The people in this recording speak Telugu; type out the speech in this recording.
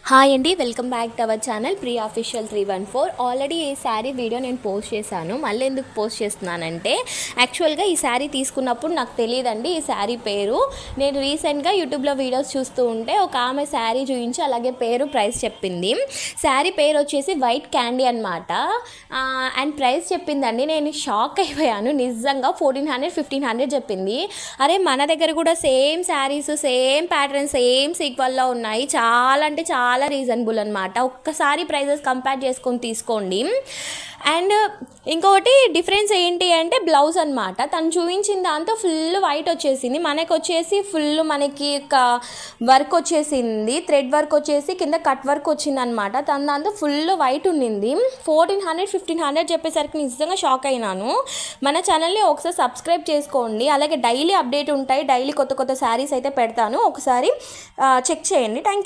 హాయ్ అండి, welcome back to our channel Priya official 314. Already ఈ శారీ వీడియో నేను పోస్ట్ చేశాను. మళ్ళీ ఎందుకు పోస్ట్ చేస్తున్నానంటే యాక్చువల్గా ఈ శారీ తీసుకున్నప్పుడు నాకు తెలియదండి ఈ శారీ పేరు. నేను రీసెంట్గా యూట్యూబ్లో వీడియోస్ చూస్తూ ఉంటే ఒక ఆమె శారీ చూపించి అలాగే ప్రైస్ చెప్పింది. శారీ పేరు వచ్చేసి వైట్ క్యాండీ అనమాట. అండ్ ప్రైస్ చెప్పిందండి, నేను షాక్ అయిపోయాను నిజంగా. 1400-1500 చెప్పింది. అరే మన దగ్గర కూడా same saris, same pattern, same సీక్వల్లో ఉన్నాయి. చాలా అంటే చాలా రీజనబుల్ అనమాట. ఒక్కసారి ప్రైజెస్ కంపేర్ చేసుకొని తీసుకోండి. అండ్ ఇంకొకటి డిఫరెన్స్ ఏంటి అంటే బ్లౌజ్ అనమాట. తను చూపించిన దాంతో ఫుల్ వైట్ వచ్చేసింది, మనకు వచ్చేసి ఫుల్ మనకి వర్క్ వచ్చేసింది, థ్రెడ్ వర్క్ వచ్చేసి కింద కట్ వర్క్ వచ్చింది అనమాట. తన దాంతో ఫుల్ వైట్ ఉండింది. 1400-1500 చెప్పేసరికి నిజంగా షాక్ అయినాను. మన ఛానల్ని ఒకసారి సబ్స్క్రైబ్ చేసుకోండి. అలాగే డైలీ అప్డేట్ ఉంటాయి, డైలీ కొత్త కొత్త శారీస్ అయితే పెడతాను, ఒకసారి చెక్ చేయండి. Thank you.